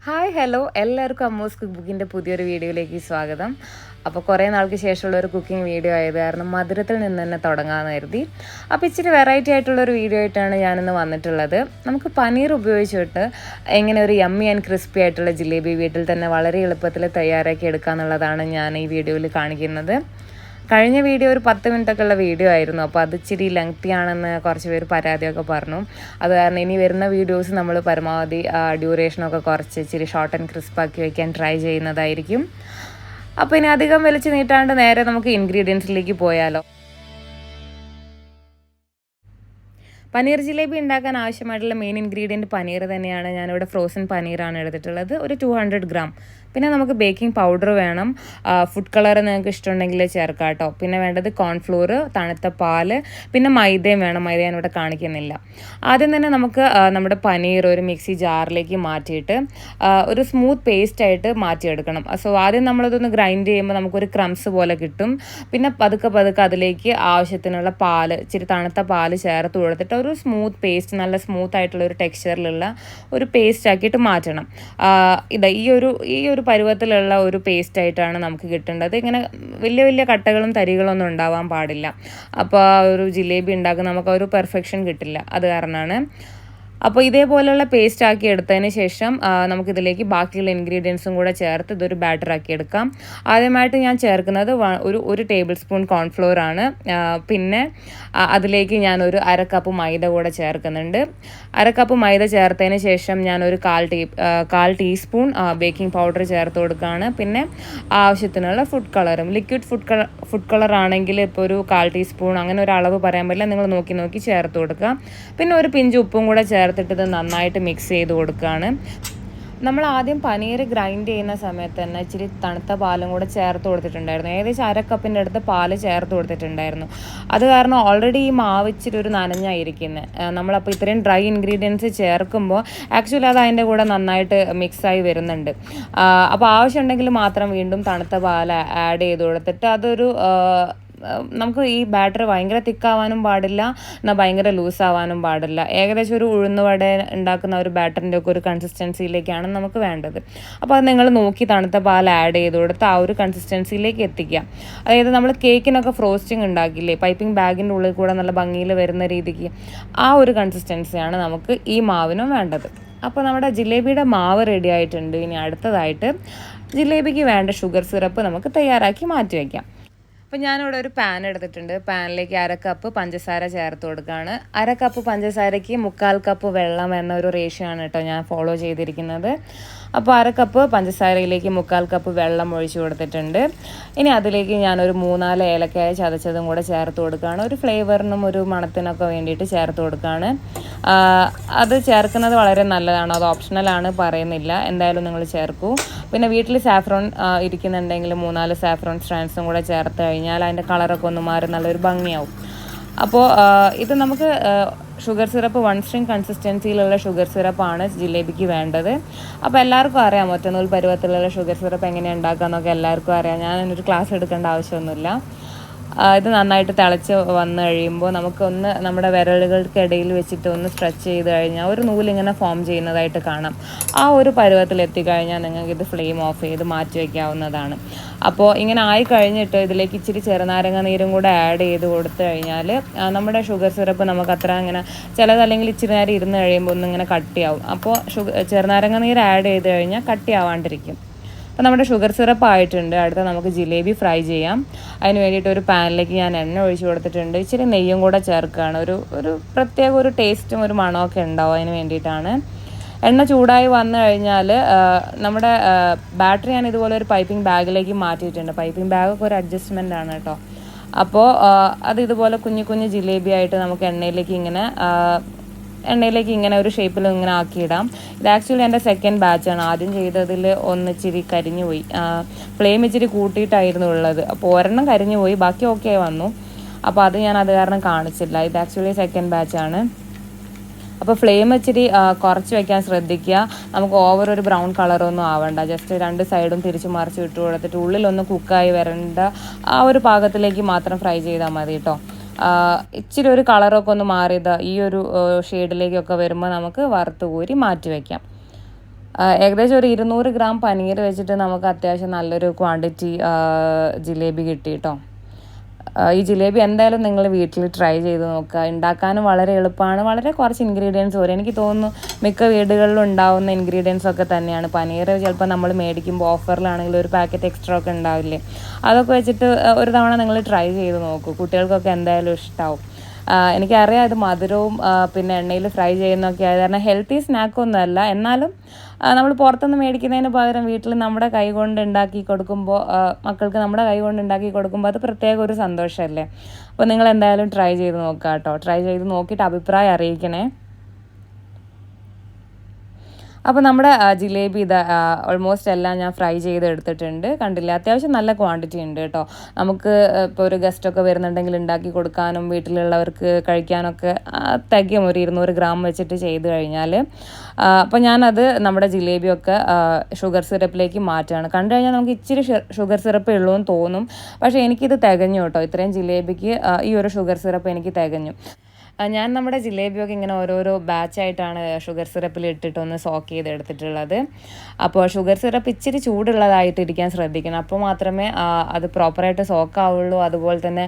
Hi hello എല്ലാവർക്കും അമ്മൂസ് cook ബുക്കിൻ്റെ പുതിയൊരു വീഡിയോയിലേക്ക് സ്വാഗതം. അപ്പോൾ കുറേ നാൾക്ക് ശേഷമുള്ള ഒരു കുക്കിംഗ് വീഡിയോ ആയത് കാരണം മധുരത്തിൽ നിന്ന് തന്നെ തുടങ്ങാമെന്ന് കരുതി. അപ്പോൾ ഇച്ചിരി വെറൈറ്റി ആയിട്ടുള്ളൊരു വീഡിയോ ആയിട്ടാണ് ഞാനിന്ന് വന്നിട്ടുള്ളത്. നമുക്ക് പനീർ ഉപയോഗിച്ചിട്ട് എങ്ങനെ ഒരു യമ്മി ആൻഡ് ക്രിസ്പി ആയിട്ടുള്ള ജിലേബി വീട്ടിൽ തന്നെ വളരെ എളുപ്പത്തിൽ തയ്യാറാക്കി എടുക്കുക എന്നുള്ളതാണ് ഞാൻ ഈ വീഡിയോയിൽ കാണിക്കുന്നത്. കഴിഞ്ഞ വീഡിയോ ഒരു 10 മിനിറ്റൊക്കെ ഉള്ള വീഡിയോ ആയിരുന്നു. അപ്പോൾ അത് ഇച്ചിരി ലെങ്തി ആണെന്ന് കുറച്ച് പേര് പരാതിയൊക്കെ പറഞ്ഞു. അത് കാരണം ഇനി വരുന്ന വീഡിയോസ് നമ്മൾ പരമാവധി ഡ്യൂറേഷനൊക്കെ കുറച്ച് ഇച്ചിരി ഷോർട്ട് ആൻഡ് ക്രിസ്പാക്കി വയ്ക്കാൻ ട്രൈ ചെയ്യുന്നതായിരിക്കും. അപ്പോൾ ഇനി അധികം വലിച്ചു നീട്ടാണ്ട് നേരെ നമുക്ക് ഇൻഗ്രീഡിയൻസിലേക്ക് പോയാലോ. പനീർ ജിലേബി ഉണ്ടാക്കാൻ ആവശ്യമായിട്ടുള്ള മെയിൻ ഇൻഗ്രീഡിയൻറ്റ് പനീർ തന്നെയാണ്. ഞാനിവിടെ ഫ്രോസൺ പനീറാണ് എടുത്തിട്ടുള്ളത്, ഒരു 200 ഗ്രാം. പിന്നെ നമുക്ക് ബേക്കിംഗ് പൗഡർ വേണം, ഫുഡ് കളർ നിങ്ങൾക്ക് ഇഷ്ടമുണ്ടെങ്കിൽ ചേർക്കാം കേട്ടോ. പിന്നെ വേണ്ടത് കോൺഫ്ലോർ, തണുത്ത പാല്, പിന്നെ മൈദയും വേണം. മൈദ ഞാനിവിടെ കാണിക്കുന്നില്ല. ആദ്യം തന്നെ നമുക്ക് നമ്മുടെ പനീർ ഒരു മിക്സി ജാറിലേക്ക് മാറ്റിയിട്ട് ഒരു സ്മൂത്ത് പേസ്റ്റായിട്ട് മാറ്റിയെടുക്കണം. സോ ആദ്യം നമ്മളതൊന്ന് ഗ്രൈൻഡ് ചെയ്യുമ്പോൾ നമുക്കൊരു ക്രംസ് പോലെ കിട്ടും. പിന്നെ പതുക്കെ അതിലേക്ക് ആവശ്യത്തിനുള്ള പാല്, ഇച്ചിരി തണുത്ത പാല് ചേർത്ത് കൊടുത്തിട്ട് ഒരു സ്മൂത്ത് പേസ്റ്റ്, നല്ല സ്മൂത്ത് ആയിട്ടുള്ള ഒരു ടെക്സ്ചറിലുള്ള ഒരു പേസ്റ്റ് ആക്കിയിട്ട് മാറ്റണം. ഈ ഒരു പരുവത്തിലുള്ള ഒരു പേസ്റ്റ് ആയിട്ടാണ് നമുക്ക് കിട്ടേണ്ടത്. ഇങ്ങനെ വലിയ വലിയ കട്ടകളും തരികളൊന്നും ഉണ്ടാവാൻ പാടില്ല. അപ്പോൾ ആ ഒരു ജിലേബി ഉണ്ടാക്കുന്ന നമുക്ക് ഒരു പെർഫെക്ഷൻ കിട്ടില്ല. അത് കാരണമാണ്. അപ്പോൾ ഇതേപോലെയുള്ള പേസ്റ്റ് ആക്കി എടുത്തതിന് ശേഷം നമുക്കിതിലേക്ക് ബാക്കിയുള്ള ഇൻഗ്രീഡിയൻസും കൂടെ ചേർത്ത് ഇതൊരു ബാറ്റർ ആക്കി എടുക്കാം. ആദ്യമായിട്ട് ഞാൻ ചേർക്കുന്നത് ഒരു ടേബിൾ സ്പൂൺ കോൺഫ്ലോർ ആണ്. പിന്നെ അതിലേക്ക് ഞാനൊരു 1/2 കപ്പ് മൈദ കൂടെ ചേർക്കുന്നുണ്ട്. 1/2 കപ്പ് മൈദ ചേർത്തതിന് ശേഷം ഞാനൊരു 1/4 ടീസ്പൂൺ ബേക്കിംഗ് പൗഡർ ചേർത്ത് കൊടുക്കുകയാണ്. പിന്നെ ആവശ്യത്തിനുള്ള ഫുഡ് കളറും, ലിക്വിഡ് ഫുഡ് കളർ ആണെങ്കിൽ ഇപ്പോൾ ഒരു 1/4 ടീസ്പൂൺ, അങ്ങനെ ഒരു അളവ് പറയാൻ പറ്റില്ല, നിങ്ങൾ നോക്കി ചേർത്ത് കൊടുക്കുക. പിന്നെ ഒരു പിഞ്ച് ഉപ്പും കൂടെ ചേർത്തിട്ട് ഇത് നന്നായിട്ട് മിക്സ് ചെയ്ത് കൊടുക്കുകയാണ്. നമ്മൾ ആദ്യം പനീർ ഗ്രൈൻഡ് ചെയ്യുന്ന സമയത്ത് തന്നെ ഇച്ചിരി തണുത്ത പാലും കൂടെ ചേർത്ത് കൊടുത്തിട്ടുണ്ടായിരുന്നു. ഏകദേശം 1/2 കപ്പിൻ്റെ അടുത്ത് പാല് ചേർത്ത് കൊടുത്തിട്ടുണ്ടായിരുന്നു. അത് കാരണം ഓൾറെഡി ഈ മാവ് ഇച്ചിരി ഒരു നനഞ്ഞായിരിക്കുന്നത്. നമ്മളപ്പോൾ ഇത്രയും ഡ്രൈ ഇൻഗ്രീഡിയൻസ് ചേർക്കുമ്പോൾ ആക്ച്വലി അത് അതിൻ്റെ കൂടെ നന്നായിട്ട് മിക്സായി വരുന്നുണ്ട്. അപ്പോൾ ആവശ്യമുണ്ടെങ്കിൽ മാത്രം വീണ്ടും തണുത്ത പാൽ ആഡ് ചെയ്ത് കൊടുത്തിട്ട് അതൊരു നമുക്ക് ഈ ബാറ്റർ ഭയങ്കര തിക്കാവാനും പാടില്ല, എന്നാൽ ഭയങ്കര ലൂസാവാനും പാടില്ല. ഏകദേശം ഒരു ഉഴുന്നുവട ഉണ്ടാക്കുന്ന ഒരു ബാറ്ററിൻ്റെ ഒക്കെ ഒരു കൺസിസ്റ്റൻസിയിലേക്കാണ് നമുക്ക് വേണ്ടത്. അപ്പോൾ അത് നിങ്ങൾ നോക്കി തണുത്ത പാൽ ആഡ് ചെയ്ത് കൊടുത്ത് ആ ഒരു കൺസിസ്റ്റൻസിയിലേക്ക് എത്തിക്കുക. അതായത് നമ്മൾ കേക്കിനൊക്കെ ഫ്രോസ്റ്റിംഗ് ഉണ്ടാക്കില്ലേ, പൈപ്പിംഗ് ബാഗിൻ്റെ ഉള്ളിൽ കൂടെ നല്ല ഭംഗിയിൽ വരുന്ന രീതിക്ക്, ആ ഒരു കൺസിസ്റ്റൻസിയാണ് നമുക്ക് ഈ മാവിനും വേണ്ടത്. അപ്പോൾ നമ്മുടെ ജിലേബിയുടെ മാവ് റെഡി ആയിട്ടുണ്ട്. ഇനി അടുത്തതായിട്ട് ജിലേബിക്ക് വേണ്ട ഷുഗർ സിറപ്പ് നമുക്ക് തയ്യാറാക്കി മാറ്റി വയ്ക്കാം. അപ്പോൾ ഞാനിവിടെ ഒരു പാൻ എടുത്തിട്ടുണ്ട്. പാനിലേക്ക് 1/2 കപ്പ് പഞ്ചസാര ചേർത്ത് കൊടുക്കുകയാണ്. 1/2 കപ്പ് പഞ്ചസാരയ്ക്ക് 3/4 കപ്പ് വെള്ളം എന്ന ഒരു റേഷ്യോ ആണ് കേട്ടോ ഞാൻ ഫോളോ ചെയ്തിരിക്കുന്നത്. അപ്പോൾ 1/2 കപ്പ് പഞ്ചസാരയിലേക്ക് 3/4 കപ്പ് വെള്ളം ഒഴിച്ചു കൊടുത്തിട്ടുണ്ട്. ഇനി അതിലേക്ക് ഞാനൊരു 3-4 ഏലക്കായ ചതച്ചതും കൂടെ ചേർത്ത് കൊടുക്കുകയാണ്. ഒരു ഫ്ലേവറിനും ഒരു മണത്തിനൊക്കെ വേണ്ടിയിട്ട് ചേർത്ത് കൊടുക്കുകയാണ്. അത് ചേർക്കുന്നത് വളരെ നല്ലതാണ്, അത് ഓപ്ഷണലാണ്, പറയുന്നില്ല, എന്തായാലും നിങ്ങൾ ചേർക്കൂ. പിന്നെ വീട്ടിൽ സാഫ്രോൺ ഇരിക്കുന്നുണ്ടെങ്കിൽ 3-4 സാഫ്രോൺ സ്ട്രാൻഡ്സും കൂടെ ചേർത്ത് കഴിഞ്ഞാൽ അതിൻ്റെ കളറൊക്കെ ഒന്ന് മാറി നല്ലൊരു ഭംഗിയാവും. അപ്പോൾ ഇത് നമുക്ക് ഷുഗർ സിറപ്പ് 1 സ്ട്രിങ് കൺസിസ്റ്റൻസിയിലുള്ള ഷുഗർ സിറപ്പാണ് ജിലേബിക്ക് വേണ്ടത്. അപ്പോൾ എല്ലാവർക്കും അറിയാം ഒറ്റനൂൽ പരുവത്തിലുള്ള ഷുഗർ സിറപ്പ് എങ്ങനെയാണ് ഉണ്ടാക്കുക എന്നൊക്കെ എല്ലാവർക്കും അറിയാം. ഞാനൊരു ക്ലാസ് എടുക്കേണ്ട ആവശ്യമൊന്നുമില്ല. ഇത് നന്നായിട്ട് തിളച്ച് വന്നു കഴിയുമ്പോൾ നമുക്കൊന്ന് നമ്മുടെ വിരലുകൾക്കിടയിൽ വെച്ചിട്ട് ഒന്ന് സ്ട്രെച്ച് ചെയ്ത് കഴിഞ്ഞാൽ ഒരു നൂലിങ്ങനെ ഫോം ചെയ്യുന്നതായിട്ട് കാണാം. ആ ഒരു പരുവത്തിൽ എത്തിക്കഴിഞ്ഞാൽ നിങ്ങൾക്ക് ഇത് ഫ്ലെയിം ഓഫ് ചെയ്ത് മാറ്റി വയ്ക്കാവുന്നതാണ്. അപ്പോൾ ഇങ്ങനെ ആയി കഴിഞ്ഞിട്ട് ഇതിലേക്ക് ഇച്ചിരി ചെറുനാരങ്ങ നീരും കൂടെ ആഡ് ചെയ്ത് കൊടുത്തു കഴിഞ്ഞാൽ നമ്മുടെ ഷുഗർ സിറപ്പ് നമുക്ക് അത്ര അങ്ങനെ ചിലതല്ലെങ്കിൽ ഇച്ചിരി നേരം ഇരുന്ന് കഴിയുമ്പോൾ ഒന്നിങ്ങനെ കട്ടിയാവും. അപ്പോൾ ചെറുനാരങ്ങ നീര് ആഡ് ചെയ്ത് കഴിഞ്ഞാൽ കട്ടിയാവാണ്ടിരിക്കും. അപ്പോൾ നമ്മുടെ ഷുഗർ സിറപ്പ് ആയിട്ടുണ്ട്. അടുത്ത നമുക്ക് ജിലേബി ഫ്രൈ ചെയ്യാം. അതിന് വേണ്ടിയിട്ട് ഒരു പാനിലേക്ക് ഞാൻ എണ്ണ ഒഴിച്ച് കൊടുത്തിട്ടുണ്ട്. ഇച്ചിരി നെയ്യും കൂടെ ചേർക്കുകയാണ്. ഒരു പ്രത്യേക ഒരു ടേസ്റ്റും ഒരു മണമൊക്കെ ഉണ്ടാവും, അതിന് വേണ്ടിയിട്ടാണ്. എണ്ണ ചൂടായി വന്നു കഴിഞ്ഞാൽ നമ്മുടെ ബാറ്ററി ഞാൻ ഇതുപോലെ ഒരു പൈപ്പിംഗ് ബാഗിലേക്ക് മാറ്റിയിട്ടുണ്ട്. പൈപ്പിംഗ് ബാഗൊക്കെ ഒരു അഡ്ജസ്റ്റ്മെൻ്റ് ആണ് കേട്ടോ. അപ്പോൾ അത് ഇതുപോലെ കുഞ്ഞു ജിലേബി ആയിട്ട് നമുക്ക് എണ്ണയിലേക്ക് ഇങ്ങനെ ഒരു ഷേപ്പിൽ ഇങ്ങനെ ആക്കിയിടാം. ഇത് ആക്ച്വലി എൻ്റെ സെക്കൻഡ് ബാച്ചാണ്. ആദ്യം ചെയ്തതിൽ ഒന്നിച്ചിരി കരിഞ്ഞു പോയി, ഫ്ലെയിം ഇച്ചിരി കൂട്ടിയിട്ടായിരുന്നു ഉള്ളത്. അപ്പോൾ ഒരെണ്ണം കരിഞ്ഞു പോയി, ബാക്കി ഓക്കെ വന്നു. അപ്പോൾ അത് കാരണം കാണിച്ചില്ല. ഇത് ആക്ച്വലി സെക്കൻഡ് ബാച്ചാണ്. അപ്പോൾ ഫ്ലെയിം ഇച്ചിരി കുറച്ച് വയ്ക്കാൻ ശ്രദ്ധിക്കുക. നമുക്ക് ഓവർ ഒരു ബ്രൗൺ കളറൊന്നും ആവണ്ട, ജസ്റ്റ് 2 സൈഡും തിരിച്ച് മറിച്ച് ഇട്ട് കൊടുത്തിട്ട് ഉള്ളിലൊന്ന് കുക്കായി വരേണ്ട ആ ഒരു പാകത്തിലേക്ക് മാത്രം ഫ്രൈ ചെയ്താൽ മതി കേട്ടോ. ഇച്ചിരി ഒരു കളറൊക്കെ ഒന്ന് മാറിയത് ഈ ഒരു ഷെയ്ഡിലേക്കൊക്കെ വരുമ്പോൾ നമുക്ക് വറുത്ത് കോരി മാറ്റി വയ്ക്കാം. ഏകദേശം ഒരു 200 ഗ്രാം പനീർ വെച്ചിട്ട് നമുക്ക് അത്യാവശ്യം നല്ലൊരു ക്വാണ്ടിറ്റി ജിലേബി കിട്ടി കേട്ടോ. ഈ ജിലേബി എന്തായാലും നിങ്ങൾ വീട്ടിൽ ട്രൈ ചെയ്ത് നോക്കുക. ഉണ്ടാക്കാനും വളരെ എളുപ്പമാണ്. വളരെ കുറച്ച് ഇൻഗ്രീഡിയൻസ് വരും. എനിക്ക് തോന്നുന്നു മിക്ക വീടുകളിലും ഉണ്ടാവുന്ന ഇൻഗ്രീഡിയൻസ് ഒക്കെ തന്നെയാണ്. പനീർ ചിലപ്പോൾ നമ്മൾ മേടിക്കുമ്പോൾ ഓഫറിലാണെങ്കിൽ ഒരു പാക്കറ്റ് എക്സ്ട്രാ ഒക്കെ ഉണ്ടാവില്ലേ, അതൊക്കെ വെച്ചിട്ട് ഒരു തവണ നിങ്ങൾ ട്രൈ ചെയ്ത് നോക്കൂ. കുട്ടികൾക്കൊക്കെ എന്തായാലും ഇഷ്ടമാവും. എനിക്കറിയാം ഇത് മധുരവും പിന്നെ എണ്ണയിൽ ഫ്രൈ ചെയ്യുന്നതൊക്കെ ആയത് കാരണം ഹെൽത്തി സ്നാക്കൊന്നുമല്ല. എന്നാലും നമ്മൾ പുറത്തുനിന്ന് മേടിക്കുന്നതിന് പകരം വീട്ടിൽ നമ്മുടെ കൈ കൊണ്ട് ഉണ്ടാക്കി കൊടുക്കുമ്പോൾ മക്കൾക്ക് നമ്മുടെ കൈ കൊണ്ട് ഉണ്ടാക്കി കൊടുക്കുമ്പോൾ അത് പ്രത്യേക ഒരു സന്തോഷമല്ലേ. അപ്പോൾ നിങ്ങൾ എന്തായാലും ട്രൈ ചെയ്ത് നോക്കുക കേട്ടോ. ട്രൈ ചെയ്ത് നോക്കിയിട്ട് അഭിപ്രായം അറിയിക്കണേ. അപ്പോൾ നമ്മുടെ ജിലേബി ഇത് ഓൾമോസ്റ്റ് എല്ലാം ഞാൻ ഫ്രൈ ചെയ്ത് എടുത്തിട്ടുണ്ട്. കണ്ടില്ല, അത്യാവശ്യം നല്ല ക്വാണ്ടിറ്റി ഉണ്ട് കേട്ടോ. നമുക്ക് ഇപ്പോൾ ഒരു ഗസ്റ്റൊക്കെ വരുന്നുണ്ടെങ്കിൽ ഉണ്ടാക്കി കൊടുക്കാനും വീട്ടിലുള്ളവർക്ക് കഴിക്കാനൊക്കെ തികയും. ഒരു 200 ഗ്രാം വെച്ചിട്ട് ചെയ്ത് കഴിഞ്ഞാൽ. അപ്പോൾ ഞാനത് നമ്മുടെ ജിലേബിയൊക്കെ ഷുഗർ സിറപ്പിലേക്ക് മാറ്റുകയാണ്. കണ്ടു കഴിഞ്ഞാൽ നമുക്ക് ഇച്ചിരി ഷുഗർ സിറപ്പേ ഉള്ളൂ എന്ന് തോന്നും, പക്ഷേ എനിക്കിത് തികഞ്ഞു കേട്ടോ. ഇത്രയും ജിലേബിക്ക് ഈ ഒരു ഷുഗർ സിറപ്പ് എനിക്ക് തികഞ്ഞു. ഞാൻ നമ്മുടെ ജിലേബിയൊക്കെ ഇങ്ങനെ ഓരോരോ ബാച്ചായിട്ടാണ് ഷുഗർ സിറപ്പിൽ ഇട്ടിട്ടൊന്ന് സോക്ക് ചെയ്ത് എടുത്തിട്ടുള്ളത്. അപ്പോൾ ഷുഗർ സിറപ്പ് ഇച്ചിരി ചൂടുള്ളതായിട്ട് ഇരിക്കാൻ ശ്രദ്ധിക്കണം. അപ്പോൾ മാത്രമേ അത് പ്രോപ്പറായിട്ട് സോക്ക് ആവുള്ളൂ. അതുപോലെ തന്നെ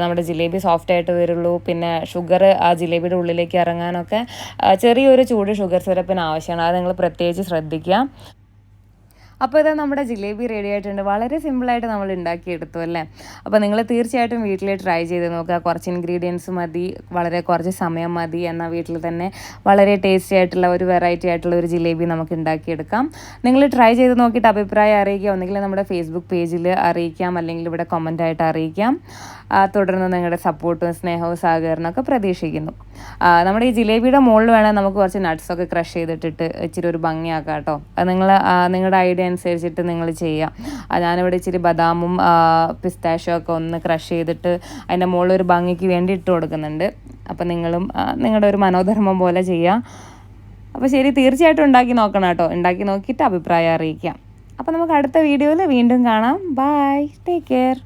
നമ്മുടെ ജിലേബി സോഫ്റ്റ് ആയിട്ട് വരുള്ളൂ. പിന്നെ ഷുഗർ ആ ജിലേബിയുടെ ഉള്ളിലേക്ക് ഇറങ്ങാനൊക്കെ ചെറിയൊരു ചൂട് ഷുഗർ സിറപ്പിന് ആവശ്യമാണ്. അത് നിങ്ങൾ പ്രത്യേകിച്ച് ശ്രദ്ധിക്കുക. അപ്പോൾ ഇത് നമ്മുടെ ജിലേബി റെഡി ആയിട്ടുണ്ട്. വളരെ സിമ്പിളായിട്ട് നമ്മൾ ഉണ്ടാക്കിയെടുത്തു അല്ലേ. അപ്പോൾ നിങ്ങൾ തീർച്ചയായിട്ടും വീട്ടിൽ ട്രൈ ചെയ്ത് നോക്കുക. കുറച്ച് ഇൻഗ്രീഡിയൻസ് മതി, വളരെ കുറച്ച് സമയം മതി. എന്നാൽ വീട്ടിൽ തന്നെ വളരെ ടേസ്റ്റി ആയിട്ടുള്ള ഒരു വെറൈറ്റി ആയിട്ടുള്ള ഒരു ജിലേബി നമുക്ക് ഉണ്ടാക്കിയെടുക്കാം. നിങ്ങൾ ട്രൈ ചെയ്ത് നോക്കിയിട്ട് അഭിപ്രായം അറിയിക്കുക. ഒന്നുകിൽ നമ്മുടെ ഫേസ്ബുക്ക് പേജിൽ അറിയിക്കാം, അല്ലെങ്കിൽ ഇവിടെ കമൻറ്റായിട്ട് അറിയിക്കാം. തുടർന്ന് നിങ്ങളുടെ സപ്പോർട്ടും സ്നേഹവും സഹകരണമൊക്കെ പ്രതീക്ഷിക്കുന്നു. നമ്മുടെ ഈ ജിലേബിയുടെ മുകളിൽ വേണേൽ നമുക്ക് കുറച്ച് നട്ട്സൊക്കെ ക്രഷ് ചെയ്തിട്ടിട്ട് ഇച്ചിരി ഒരു ഭംഗിയാക്കാം കേട്ടോ. അത് നിങ്ങളുടെ ഐഡിയ അനുസരിച്ചിട്ട് നിങ്ങൾ ചെയ്യാം. ഞാനിവിടെ ഇച്ചിരി ബദാമും പിസ്താഷ്യോ ഒക്കെ ഒന്ന് ക്രഷ് ചെയ്തിട്ട് അതിൻ്റെ മുകളിൽ ഒരു ഭംഗിക്ക് വേണ്ടി ഇട്ട് കൊടുക്കുന്നുണ്ട്. അപ്പോൾ നിങ്ങളും നിങ്ങളുടെ ഒരു മനോധർമ്മം പോലെ ചെയ്യാം. അപ്പോൾ ശരി, തീർച്ചയായിട്ടും ഉണ്ടാക്കി നോക്കണം കേട്ടോ. ഉണ്ടാക്കി നോക്കിയിട്ട് അഭിപ്രായം അറിയിക്കാം. അപ്പോൾ നമുക്ക് അടുത്ത വീഡിയോയിൽ വീണ്ടും കാണാം. Bye, take care.